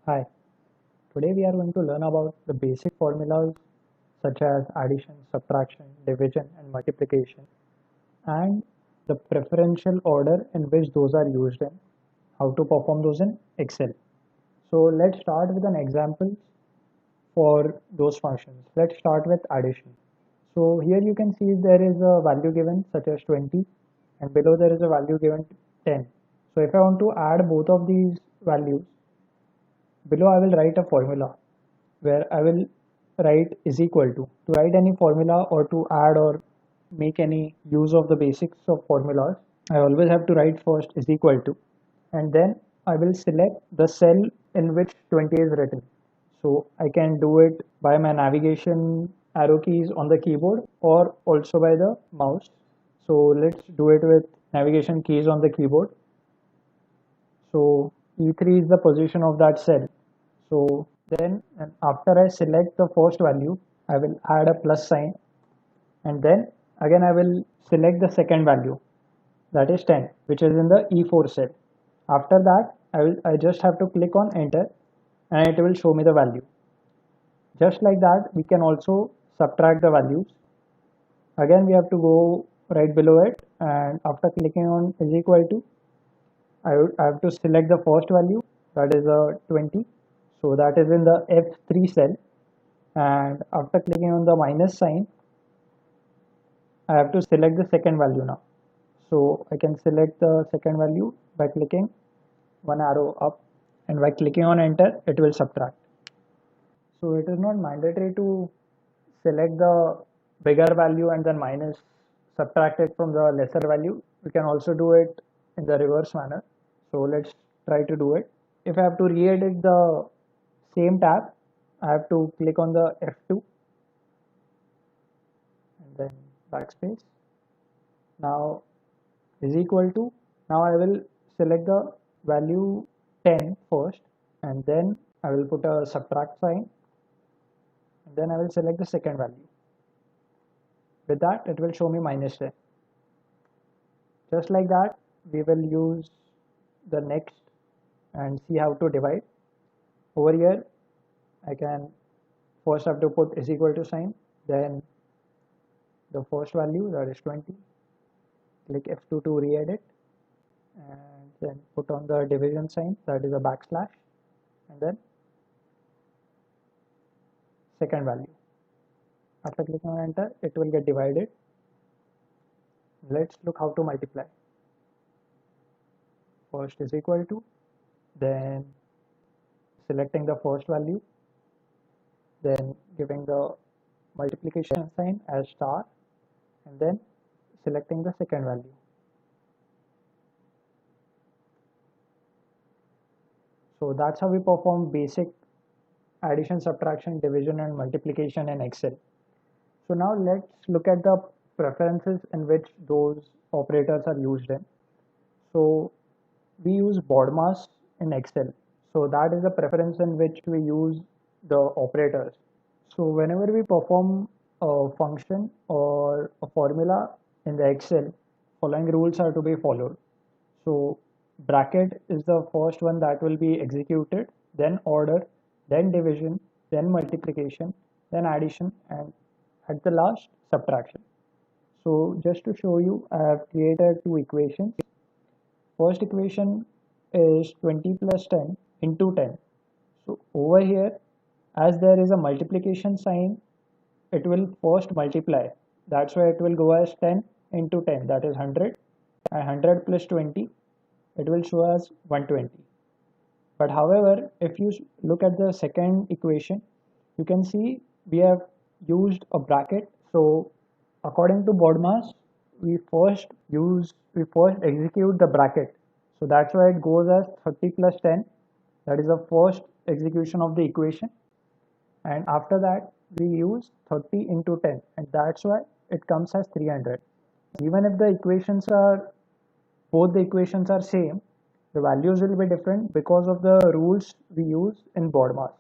Hi, today we are going to learn about the basic formulas such as addition, subtraction, division, and multiplication, and the preferential order in which those are used in, how to perform those in Excel. So let's start with an example for those functions. Let's start with addition. So here you can see there is a value given such as 20 and below there is a value given 10. So if I want to add both of these values, below I will write a formula where I will write is equal to write any formula or to add or make any use of the basics of formulas. I always have to write first is equal to, and then I will select the cell in which 20 is written. So I can do it by my navigation arrow keys on the keyboard or also by the mouse. So let's do it with navigation keys on the keyboard. So E3 is the position of that cell. So then and after I select the first value, I will add a plus sign, and then again I will select the second value, that is 10, which is in the E4 cell. After that I just have to click on enter and it will show me the value. Just like that we can also subtract the values. Again we have to go right below it, and after clicking on is equal to, I have to select the first value, that is a 20. So that is in the F3 cell, and after clicking on the minus sign, I have to select the second value now. So I can select the second value by clicking one arrow up, and by clicking on enter, it will subtract. So it is not mandatory to select the bigger value and then minus subtract it from the lesser value. We can also do it in the reverse manner. So let's try to do it. If I have to re-edit the same tab, I have to click on the F2 and then backspace. Now is equal to, now I will select the value 10 first, and then I will put a subtract sign, and then I will select the second value. With that it will show me minus 10. Just like that we will use the next and see how to divide. Over here I can first have to put is equal to sign, then the first value, that is 20, click F2 to re-edit, and then put on the division sign, that is a backslash, and then second value. After clicking on enter, it will get divided. Let's look how to multiply. First is equal to, then selecting the first value, then giving the multiplication sign as star, and then selecting the second value. So that's how we perform basic addition, subtraction, division, and multiplication in Excel. So now let's look at the preferences in which those operators are used in. So we use BODMAS in Excel. So that is a preference in which we use the operators. So whenever we perform a function or a formula in the Excel, following rules are to be followed. So bracket is the first one that will be executed, then order, then division, then multiplication, then addition, and at the last subtraction. So just to show you, I have created two equations. First equation is 20 plus 10 into 10. So over here, as there is a multiplication sign, it will first multiply. That's why it will go as 10 into 10, that is 100, and 100 plus 20, it will show as 120. But however, if you look at the second equation, you can see we have used a bracket. So according to BODMAS, we first execute the bracket. So that's why it goes as 30 plus 10. That is the first execution of the equation. And after that, we use 30 into 10. And that's why it comes as 300. Even if both the equations are same, the values will be different because of the rules we use in BODMAS.